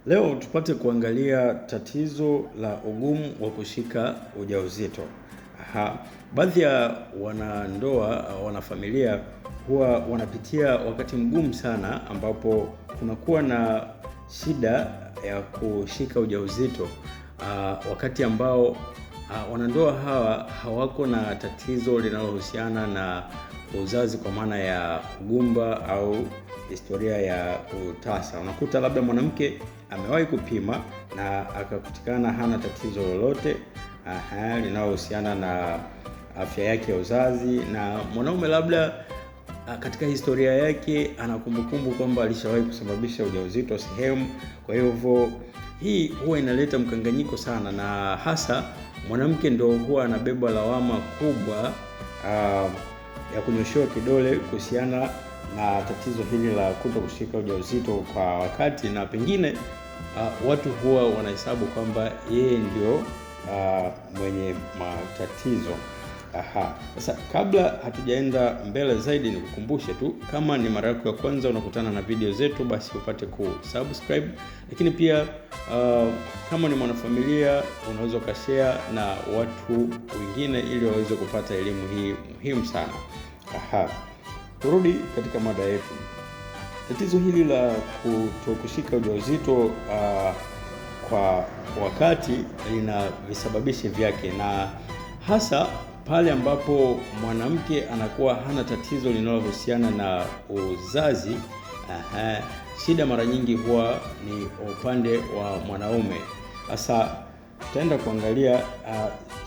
Leo tupate kuangalia tatizo la ugumu wa kushika ujauzito. Baadhi ya wanandoa, wanafamilia huwa wanapitia wakati mgumu sana ambapo kunakuwa na shida ya kushika ujauzito wakati ambao wanandoa hawa hawako na tatizo linalohusiana na uzazi kwa maana ya ugumba au historia ya utasa. Unakuta labda mwanamke amewahi kupima na akakutikana hana tatizo lolote linalohusiana na afya yake ya uzazi, na mwanaume labda katika historia yake ana kumbukumbu kwamba alishawahi kusababisha ujauzito sehemu. Kwa hivyo hii huwa inaleta mkanganyiko sana, na hasa mwanamke ndio huwa anabeba lawama kubwa ya kunyoshewa kidole kuhusiana na tatizo hili la kuto kushika ujauzito kwa wakati, na pengine watu huwa wanahesabu kwamba yeye ndio mwenye matatizo. Sasa kabla hatujaenda mbele zaidi, nikukumbushe tu, kama ni mara yako ya kwanza unakutana na video zetu, basi upate kusubscribe, lakini pia kama ni mwanafamilia unaweza ukashare na watu wengine ili waweze kupata elimu hii muhimu sana. Turudi katika mada yetu. Tatizo hili la kutokushika ujauzito kwa wakati lina visababishi vyake, na hasa pale ambapo mwanamke anakuwa hana tatizo linalohusiana na uzazi. Shida mara nyingi huwa ni upande wa mwanaume. Sasa tutaenda kuangalia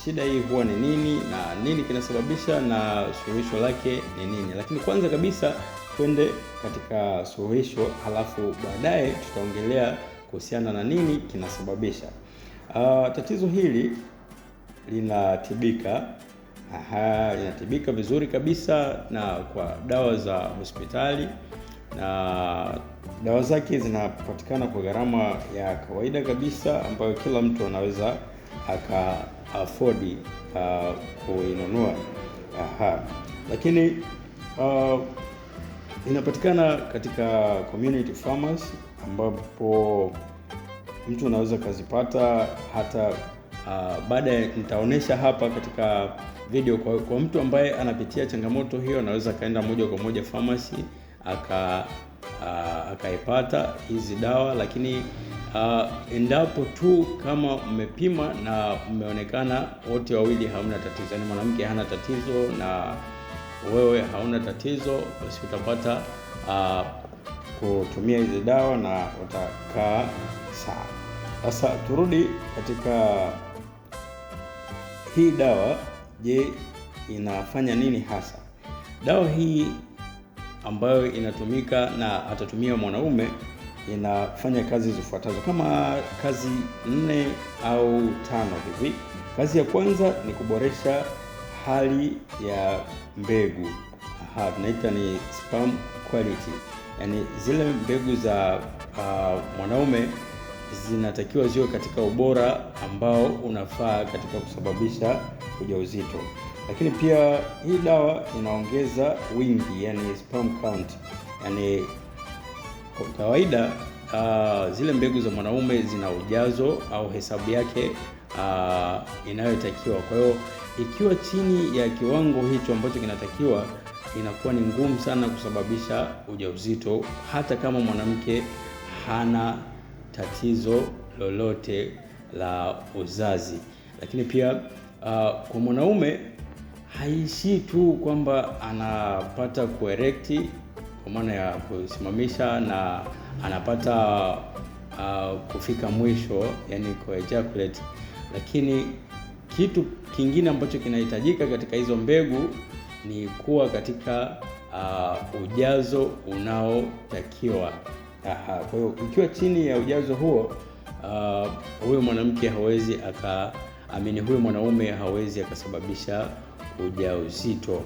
shida hii huwa ni nini na nini kinasababisha na suluhisho lake ni nini. Lakini kwanza kabisa twende katika suluhisho, halafu baadaye tutaongelea kuhusiana na nini kinasababisha. Tatizo hili linatibika. Linatibika vizuri kabisa na kwa dawa za hospitali, na dawa zake zinapatikana kwa gharama ya kawaida kabisa ambayo kila mtu anaweza aka-afford kuinunua. Lakini inapatikana katika community pharmacy ambapo mtu anaweza kuzipata hata baada nitaonesha hapa katika video. Kwa mtu ambaye anapitia changamoto hiyo, anaweza kaenda moja kwa moja pharmacy akaipata hizi dawa. Lakini endapo tu kama mmepima na mmeonekana wote wawili hamna tatizo, yani mwanamke hana tatizo na wewe hauna tatizo, basi utapata kutumia hizi dawa na utakaa sawa. Sasa turudi katika hii dawa. Je, inafanya nini hasa? Dawa hii ambayo inatumika na atatumia mwanaume inafanya kazi zifuatazo, kama kazi 4 au 5 hivi. Kazi ya kwanza ni kuboresha hali ya mbegu. Tunaita ni sperm quality. Yani zile mbegu za mwanaume zinatakiwa ziwe katika ubora ambao unafaa katika kusababisha ujauzito. Lakini pia hii dawa inaongeza wingi, yani sperm count. Yani kwa kawaida zile mbegu za mwanaume zina ujazo au hesabu yake inayotakiwa. Kwa hiyo ikiwa chini ya kiwango hicho ambacho kinatakiwa, inakuwa ni ngumu sana kusababisha ujauzito hata kama mwanamke hana tatizo lolote la uzazi. Lakini pia kwa mwanaume haishi tu kwamba anapata kuerecti kwa maana ya kusimamisha na anapata kufika mwisho, yani kuejaculate, lakini kitu kingine ambacho kinahitajika katika hizo mbegu ni kuwa katika ujazo unaotakiwa. Kwa hiyo ikiwa chini ya ujazo huo, huyo mwanamke hawezi huyo mwanaume hawezi akasababisha ujauzito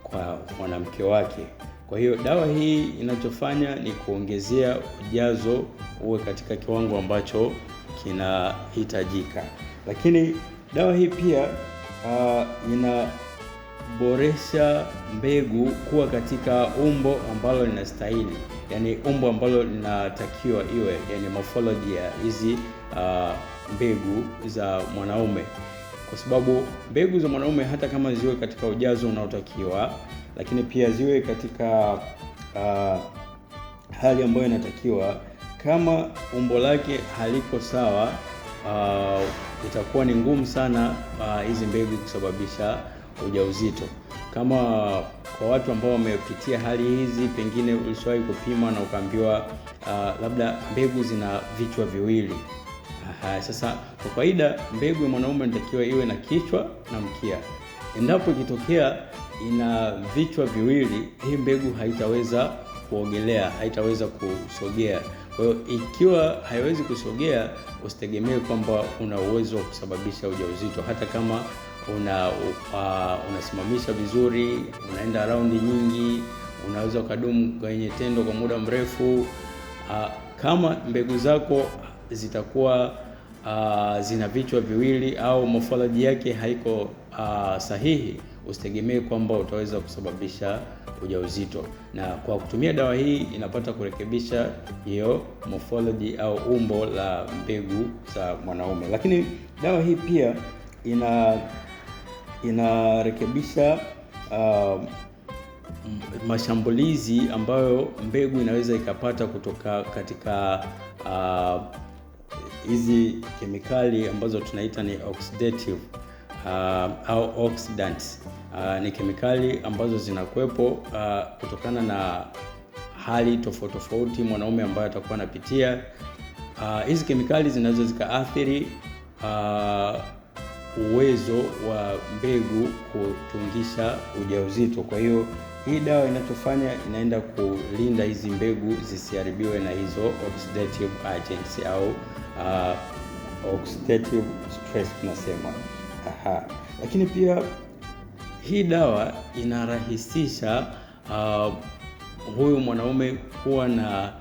kwa mwanamke wake. Kwa hiyo dawa hii inachofanya ni kuongezea ujazo uwe katika kiwango ambacho kinahitajika. Lakini dawa hii pia boresha mbegu kuwa katika umbo ambalo linastahili, yani umbo ambalo linatakiwa iwe, yani morphology ya hizi mbegu za mwanaume, kwa sababu mbegu za mwanaume hata kama ziwe katika ujazo unaotakiwa, lakini pia ziwe katika hali ambayo inatakiwa, kama umbo lake haliko sawa, itakuwa ni ngumu sana hizi mbegu kusababisha ujauzito. Kama kwa watu ambao wamepitia hali hizi, pengine ulishawahi kupima na ukaambiwa labda mbegu zina vichwa viwili. Sasa kwa kawaida mbegu ya mwanaume inatakiwa iwe na kichwa na mkia. Endapo ikitokea ina vichwa viwili, hii mbegu haitaweza kuogelea, haitaweza kusogea. Kwa hiyo ikiwa haiwezi kusogea, usitegemee kwamba una uwezo wa kusababisha ujauzito, hata kama unasimamisha vizuri, unaenda raundi nyingi, unaweza ukadumu kwenye tendo kwa muda mrefu. Kama mbegu zako zitakuwa zina vichwa viwili au morphology yake haiko sahihi, usitegemee kwamba utaweza kusababisha ujauzito. Na kwa kutumia dawa hii inapata kurekebisha hiyo morphology au umbo la mbegu za mwanaume. Lakini dawa hii pia inarekebisha mashambulizi ambayo mbegu inaweza ikapata kutoka katika hizi kemikali ambazo tunaita ni oxidative au oxidants. Ni kemikali ambazo zinakuwepo kutokana na hali tofauti tofauti mwanaume ambaye atakuwa anapitia. Hizi kemikali zinaweza zikaathiri uwezo wa mbegu kutungisha ujauzito. Kwa hiyo hii dawa inachofanya, inaenda kulinda hizi mbegu zisiharibiwe na hizo oxidative agents au oxidative stress tunasema. Lakini pia hii dawa inarahisisha huyu mwanaume kuwa na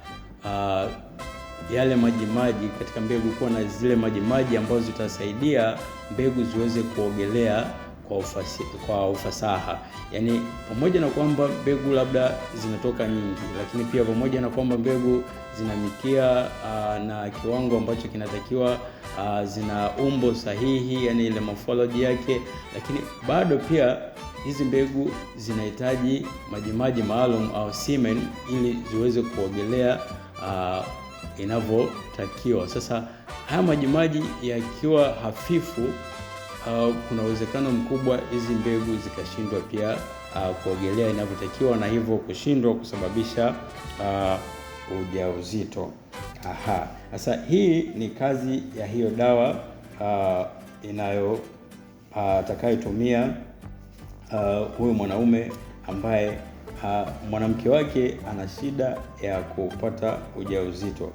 yale majimaji katika mbegu, kuwa na zile majimaji ambazo zitasaidia mbegu ziweze kuogelea kwa ufasaha. Yani pamoja na kwamba mbegu labda zinatoka nyingi, lakini pia pamoja na kwamba mbegu zina mikia na kiwango ambacho kinatakiwa, zina umbo sahihi, yani ile morphology yake, lakini bado pia hizi mbegu zinahitaji majimaji maalum au semen ili ziweze kuogelea inavyotakiwa. Sasa haya majimaji yakiwa hafifu, kuna uwezekano mkubwa hizi mbegu zikashindwa pia kuogelea inavyotakiwa, na hivyo kushindwa kusababisha ujauzito. Sasa hii ni kazi ya hiyo dawa atakayotumia huyu mwanaume ambaye mwanamke wake ana shida ya kupata ujauzito.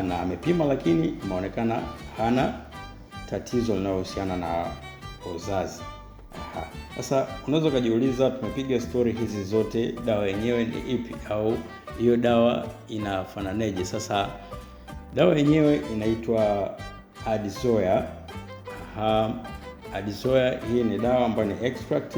Na amepima, lakini imeonekana hana tatizo linalohusiana na uzazi. Sasa unaweza kujiuliza, tumepiga story hizi zote, dawa yenyewe ni ipi au hiyo dawa inafananeje? Sasa dawa yenyewe inaitwa Adzoa. Adzoa hii ni dawa ambayo ni extract.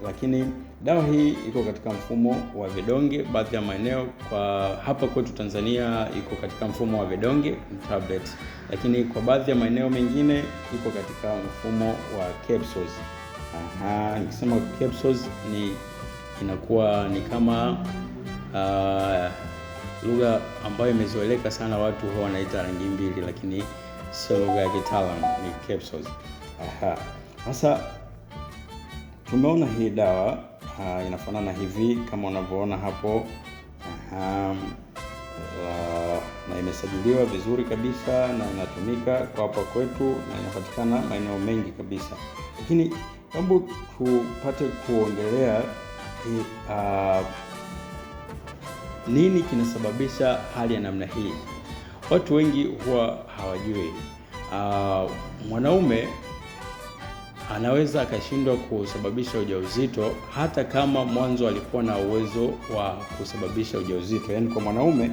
Lakini dawa hii iko katika mfumo wa vidonge. Baadhi ya maeneo kwa hapa kwetu Tanzania iko katika mfumo wa vidonge tablets, lakini kwa baadhi ya maeneo mengine iko katika mfumo wa capsules. Nikisema capsules inakuwa ni kama lugha ambayo imezoeleka sana, watu huwa wanaita rangi mbili, lakini sio lugha ya kitaalamu, ni capsules. Sasa tumeona hii dawa inafanana hivi kama unavyoona hapo, na imesajiliwa vizuri kabisa na inatumika kwa hapa kwetu na inapatikana maeneo mengi kabisa. Lakini hebu tupate kuongelea nini kinasababisha hali ya namna hii. Watu wengi huwa hawajui mwanaume anaweza akashindwa kusababisha ujauzito hata kama mwanzo alikuwa na uwezo wa kusababisha ujauzito. Yaani kwa mwanaume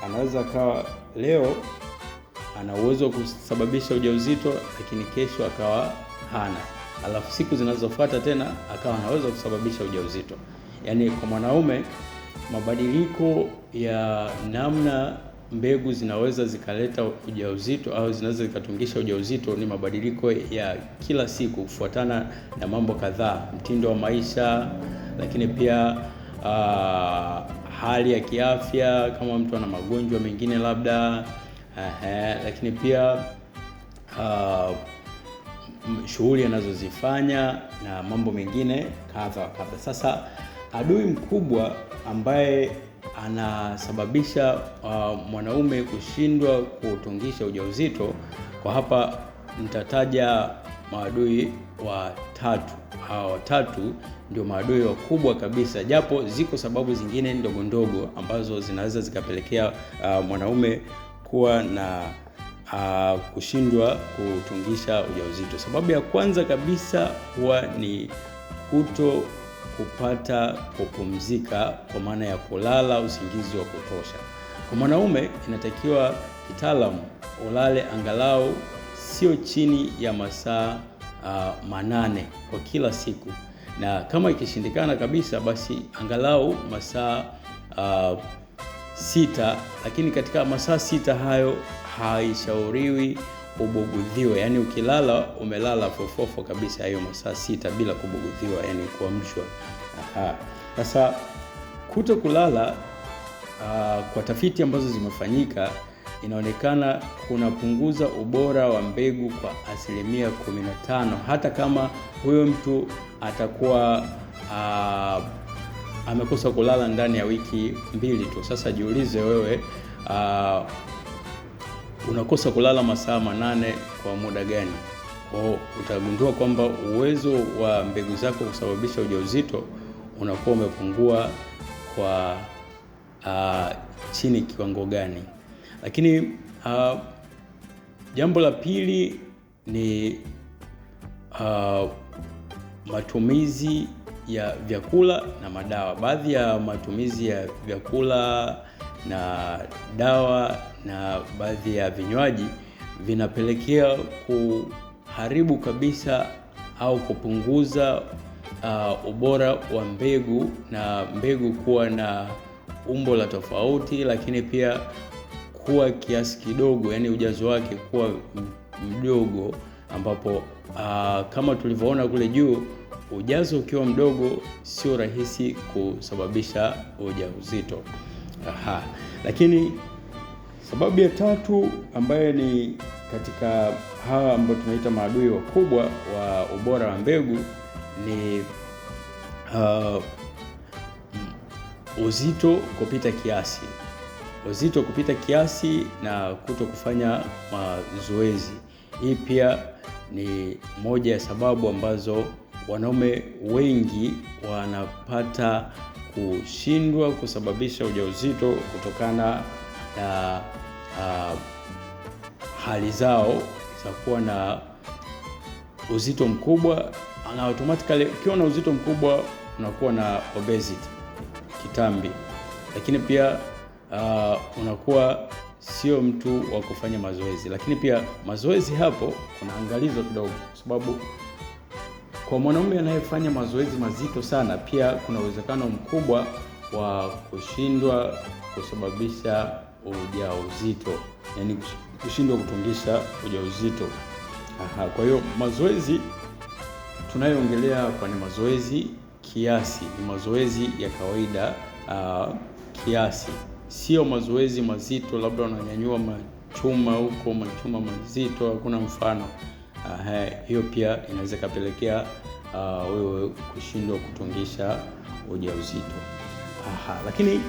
anaweza akawa leo ana uwezo wa kusababisha ujauzito, lakini kesho akawa hana. alafu siku zinazofuata tena akawa anaweza kusababisha ujauzito. Yaani kwa mwanaume mabadiliko ya namna mbegu zinaweza zikaleta ujauzito au zinaweza zikatungisha ujauzito ni mabadiliko ya kila siku kufuatana na mambo kadhaa: mtindo wa maisha, lakini pia hali ya kiafya, kama mtu ana magonjwa mengine labda, lakini pia shughuli anazozifanya na mambo mengine kadha wa kadha. Sasa adui mkubwa ambaye anasababisha mwanaume kushindwa kutungisha ujauzito, kwa hapa nitataja maadui watatu. Hawa watatu ndio maadui wakubwa kabisa, japo ziko sababu zingine ndogo ndogo ambazo zinaweza zikapelekea mwanaume kuwa na kushindwa kutungisha ujauzito. Sababu ya kwanza kabisa huwa ni kuto kupata kupumzika, kwa maana ya kulala usingizi wa kutosha. Kwa mwanaume inatakiwa kitaalamu ulale angalau sio chini ya masaa 8 kwa kila siku, na kama ikishindikana kabisa basi angalau masaa 6, lakini katika masaa 6 hayo haishauriwi ubugudhiwe. Yaani ukilala umelala fofofo kabisa hayo masaa 6 bila kubugudhiwa, yani kuamshwa. Sasa kuto kulala, kwa tafiti ambazo zimefanyika, inaonekana kunapunguza ubora wa mbegu kwa 15%, hata kama huyo mtu atakuwa amekosa kulala ndani ya wiki 2 tu. Sasa jiulize wewe, unakosa kulala masaa 8 kwa muda gani? Utagundua kwamba uwezo wa mbegu zako kusababisha ujauzito unakuwa umepungua kwa chini kiwango gani. Lakini jambo la pili ni matumizi ya vyakula na madawa. Baadhi ya matumizi ya vyakula na dawa na baadhi ya vinywaji vinapelekea kuharibu kabisa au kupunguza ubora wa mbegu, na mbegu kuwa na umbo la tofauti, lakini pia kuwa kiasi kidogo, yani ujazo wake kuwa mdogo, ambapo kama tulivyoona kule juu, ujazo ukiwa mdogo sio rahisi kusababisha ujauzito. Lakini sababu ya tatu ambayo ni katika hawa ambao tunaita maadui wakubwa wa ubora wa mbegu ni uzito kupita kiasi. Uzito kupita kiasi na kuto kufanya mazoezi. Hii pia ni moja ya sababu ambazo wanaume wengi wanapata kushindwa kusababisha ujauzito kutokana na hali zao za kuwa na uzito mkubwa. Na automatically ukiwa na uzito mkubwa unakuwa na obesity, kitambi, lakini pia unakuwa sio mtu wa kufanya mazoezi. Lakini pia mazoezi hapo kuna angalizo kidogo, sababu kwa mwanaume anayefanya mazoezi mazito sana pia kuna uwezekano mkubwa wa kushindwa kusababisha ujauzito, yani kushindwa kutungisha ujauzito. Kwa hiyo mazoezi tunayoongelea kwa ni mazoezi kiasi, ni mazoezi ya kawaida kiasi, sio mazoezi mazito, labda unanyanyua machuma huko, machuma mazito, hakuna mfano. Hiyo pia inaweza kapelekea wewe kushindwa kutungisha ujauzito. Lakini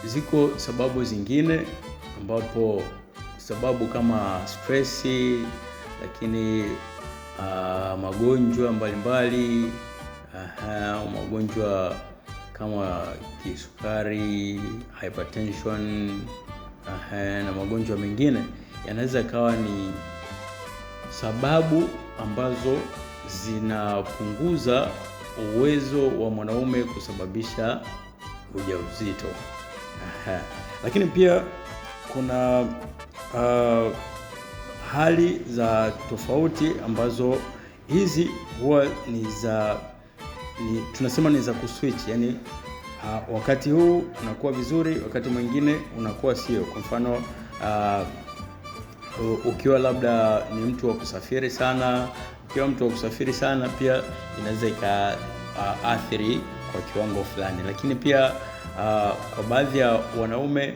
ziko sababu zingine, ambapo sababu kama stressi, lakini magonjwa mbalimbali, magonjwa kama kisukari, hypertension, na magonjwa mengine yanaweza kawa ni sababu ambazo zinapunguza uwezo wa mwanaume kusababisha ujauzito. Lakini pia kuna hali za tofauti ambazo hizi huwa tunasema ni za kuswitch, yani wakati huu unakuwa vizuri, wakati mwingine unakuwa sio. Kwa mfano ukiwa labda ni mtu wa kusafiri sana, pia inaweza ikaathiri kwa kiwango fulani. Lakini pia kwa baadhi ya wanaume